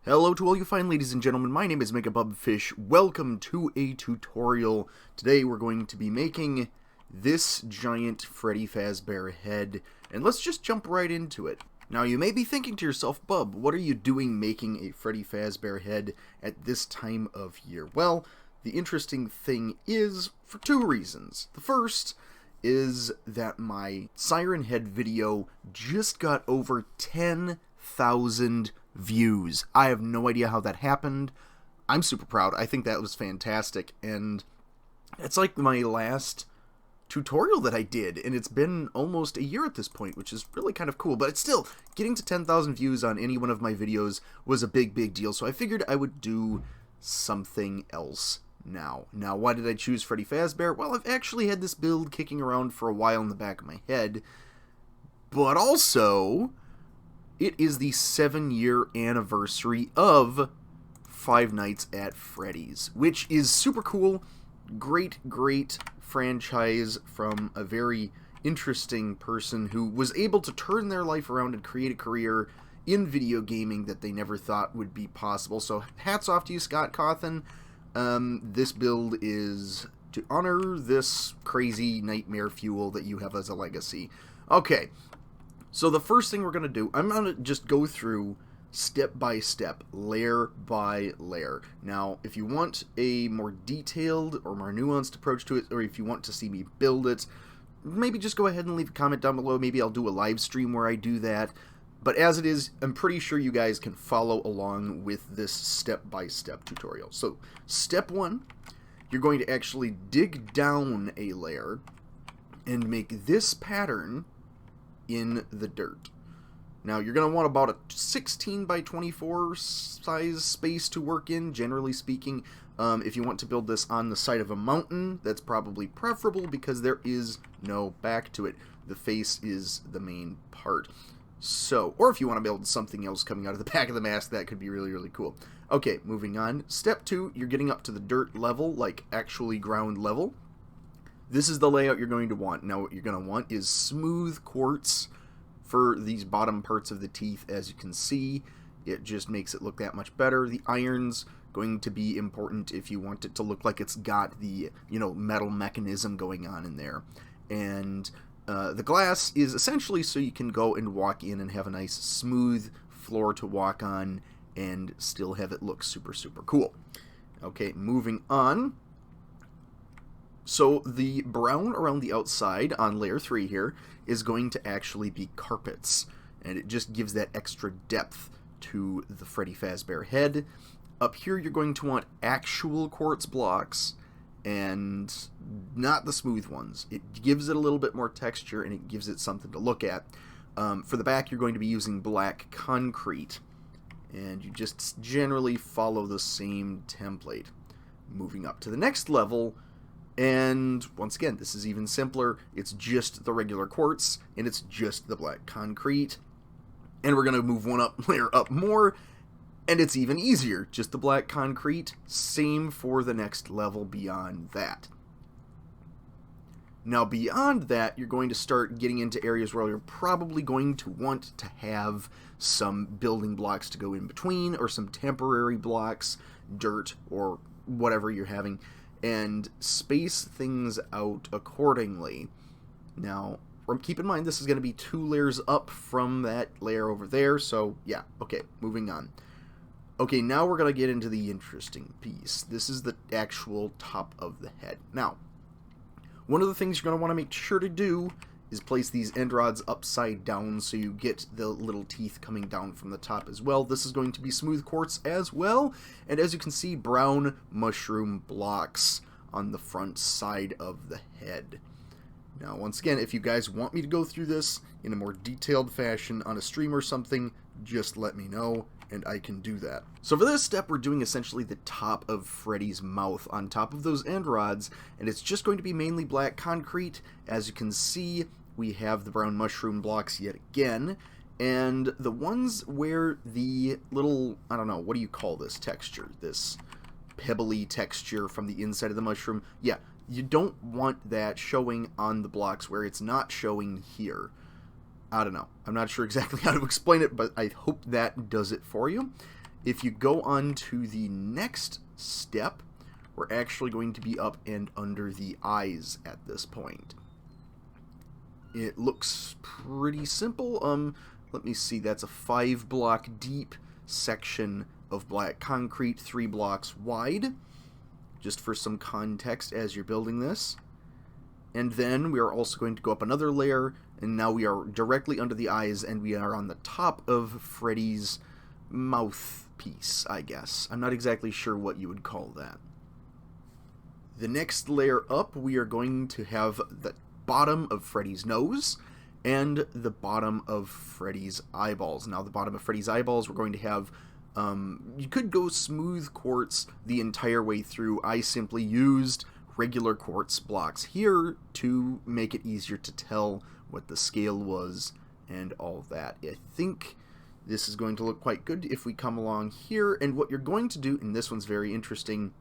Hello to all you fine ladies and gentlemen, my name is MegaBubFish. Welcome to a tutorial. Today we're going to be making this giant Freddy Fazbear head, and let's just jump right into it. Now you may be thinking to yourself, Bub, what are you doing making a Freddy Fazbear head at this time of year? Well, the interesting thing is for two reasons. The first is that my Siren Head video just got over 10,000 views. I have no idea how that happened. I'm super proud. I think that was fantastic, and it's like my last tutorial that I did, and it's been almost a year at this point, which is really kind of cool. But it's still, getting to 10,000 views on any one of my videos was a big deal, so I figured I would do something else now. Now, why did I choose Freddy Fazbear? Well, I've actually had this build kicking around for a while in the back of my head, but also it is the 7-year anniversary of Five Nights at Freddy's, which is super cool. Great franchise from a very interesting person who was able to turn their life around and create a career in video gaming that they never thought would be possible. So hats off to you, Scott Cawthon. This build is to honor this crazy nightmare fuel that you have as a legacy. Okay. So the first thing we're going to do, I'm going to just go through step by step, layer by layer. Now, if you want a more detailed or more nuanced approach to it, or if you want to see me build it, maybe just go ahead and leave a comment down below. Maybe I'll do a live stream where I do that. But as it is, I'm pretty sure you guys can follow along with this step by step tutorial. So, step 1, you're going to actually dig down a layer and make this pattern in the dirt. Now you're going to want about a 16 by 24 size space to work in, generally speaking. If you want to build this on the side of a mountain, that's probably preferable because there is no back to it. The face is the main part. So, or if you want to build something else coming out of the back of the mask, that could be really cool. Okay, moving on. Step 2, you're getting up to the dirt level, like actually ground level. This is the layout you're going to want. Now what you're going to want is smooth quartz for these bottom parts of the teeth. As you can see, it just makes it look that much better. The iron's going to be important if you want it to look like it's got the, metal mechanism going on in there. And the glass is essentially so you can go and walk in and have a nice smooth floor to walk on and still have it look super cool. Okay, moving on. So the brown around the outside on layer 3 here is going to actually be carpets, and it just gives that extra depth to the Freddy Fazbear head. Up here you're going to want actual quartz blocks and not the smooth ones. It gives it a little bit more texture and it gives it something to look at. For the back you're going to be using black concrete, and you just generally follow the same template. Moving up to the next level, and once again, this is even simpler. It's just the regular quartz, and it's just the black concrete. And we're going to move one layer up more, and it's even easier. Just the black concrete. Same for the next level beyond that. Now, beyond that, you're going to start getting into areas where you're probably going to want to have some building blocks to go in between, or some temporary blocks, dirt, or whatever you're having, and space things out accordingly. Now, keep in mind this is going to be 2 layers up from that layer over there, so yeah, okay, moving on. Okay, now we're going to get into the interesting piece. This is the actual top of the head. Now, one of the things you're going to want to make sure to do is place these end rods upside down so you get the little teeth coming down from the top as well. This is going to be smooth quartz as well, and as you can see, brown mushroom blocks on the front side of the head. Now, once again, if you guys want me to go through this in a more detailed fashion on a stream or something, just let me know, and I can do that. So for this step, we're doing essentially the top of Freddy's mouth on top of those end rods, and it's just going to be mainly black concrete. As you can see, we have the brown mushroom blocks yet again, and the ones where the little, I don't know, what do you call this texture? This pebbly texture from the inside of the mushroom. Yeah, you don't want that showing on the blocks where it's not showing here. I don't know. I'm not sure exactly how to explain it, but I hope that does it for you. If you go on to the next step, we're actually going to be up and under the eyes at this point. It looks pretty simple. Let me see, that's a 5-block deep section of black concrete, 3 blocks wide, just for some context as you're building this. And then we are also going to go up another layer, and now we are directly under the eyes, and we are on the top of Freddy's mouthpiece, I guess. I'm not exactly sure what you would call that. The next layer up, we are going to have the bottom of Freddy's nose and the bottom of Freddy's eyeballs. Now, the bottom of Freddy's eyeballs, we're going to have, you could go smooth quartz the entire way through. I simply used regular quartz blocks here to make it easier to tell what the scale was and all of that. I think this is going to look quite good if we come along here, and what you're going to do, and this one's very interesting,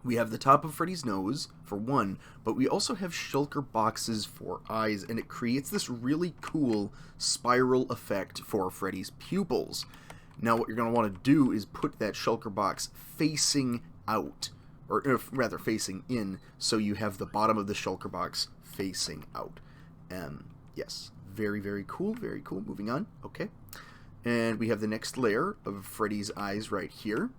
we have the top of Freddy's nose, for one, but we also have shulker boxes for eyes, and it creates this really cool spiral effect for Freddy's pupils. Now what you're going to want to do is put that shulker box facing out, or rather facing in, so you have the bottom of the shulker box facing out. Yes, very, very cool, very cool. Moving on, okay. And we have the next layer of Freddy's eyes right here.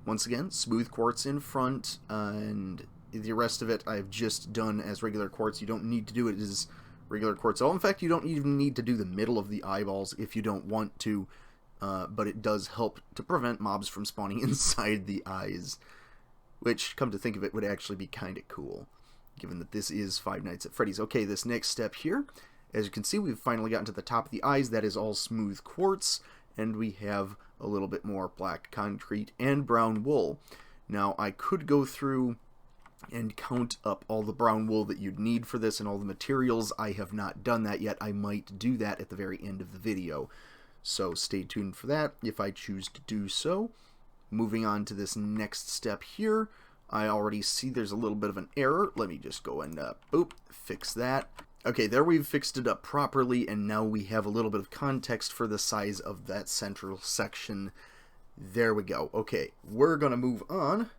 Once again, smooth quartz in front, and the rest of it I've just done as regular quartz. You don't need to do it as regular quartz. Oh, in fact, you don't even need to do the middle of the eyeballs if you don't want to, but it does help to prevent mobs from spawning inside the eyes, which, come to think of it, would actually be kind of cool, given that this is Five Nights at Freddy's. Okay, this next step here, as you can see, we've finally gotten to the top of the eyes. That is all smooth quartz, and we have a little bit more black concrete and brown wool. Now, I could go through and count up all the brown wool that you'd need for this and all the materials. I have not done that yet. I might do that at the very end of the video, so stay tuned for that if I choose to do so. Moving on to this next step here, I already see there's a little bit of an error. Let me just go and boop, fix that. Okay, there we've fixed it up properly, and now we have a little bit of context for the size of that central section. There we go. Okay, we're going to move on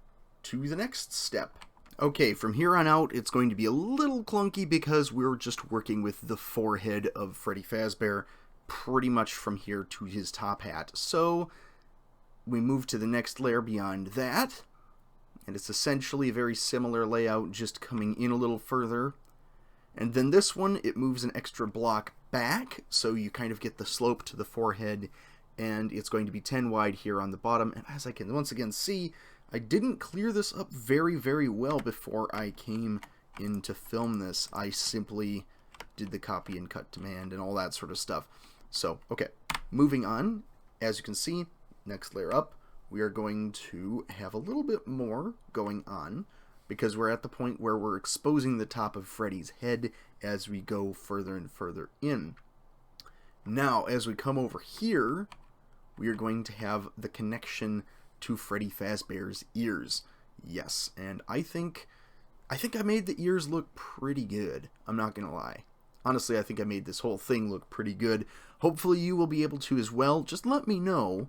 to the next step. Okay, from here on out, it's going to be a little clunky because we're just working with the forehead of Freddy Fazbear pretty much from here to his top hat. So, we move to the next layer beyond that, and it's essentially a very similar layout, just coming in a little further. And then this one, it moves an extra block back, so you kind of get the slope to the forehead, and it's going to be 10 wide here on the bottom. And as I can once again see, I didn't clear this up very, very well before I came in to film this. I simply did the copy and cut command and all that sort of stuff. So, okay, moving on, as you can see, next layer up, we are going to have a little bit more going on, because we're at the point where we're exposing the top of Freddy's head as we go further and further in. Now, as we come over here, we are going to have the connection to Freddy Fazbear's ears. Yes, and I think I made the ears look pretty good. I'm not gonna lie. Honestly, I think I made this whole thing look pretty good. Hopefully you will be able to as well. Just let me know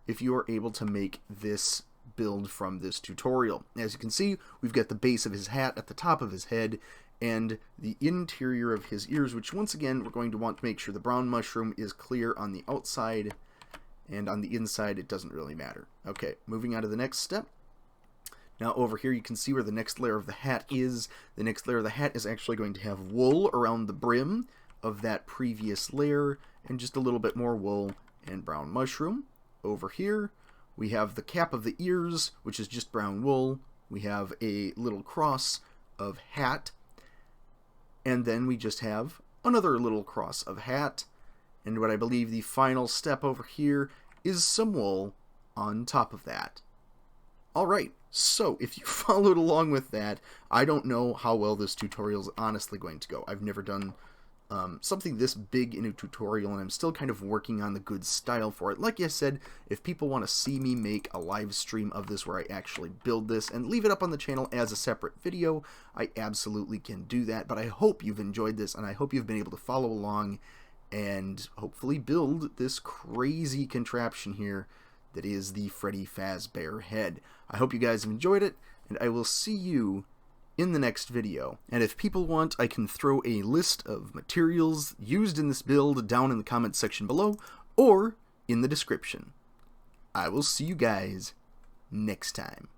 if you are able to make this build from this tutorial. As you can see, we've got the base of his hat at the top of his head and the interior of his ears, which once again we're going to want to make sure the brown mushroom is clear on the outside, and on the inside it doesn't really matter. Okay, moving on to the next step. Now over here you can see where the next layer of the hat is. The next layer of the hat is actually going to have wool around the brim of that previous layer, and just a little bit more wool and brown mushroom. Over here we have the cap of the ears, which is just brown wool. We have a little cross of hat, and then we just have another little cross of hat, and what I believe the final step over here is some wool on top of that. Alright, so if you followed along with that, I don't know how well this tutorial is honestly going to go. I've never done something this big in a tutorial, and I'm still kind of working on the good style for it. Like I said, if people want to see me make a live stream of this where I actually build this and leave it up on the channel as a separate video, I absolutely can do that. But I hope you've enjoyed this, and I hope you've been able to follow along and hopefully build this crazy contraption here that is the Freddy Fazbear head. I hope you guys have enjoyed it, and I will see you in the next video. And if people want, I can throw a list of materials used in this build down in the comments section below, or in the description. I will see you guys next time.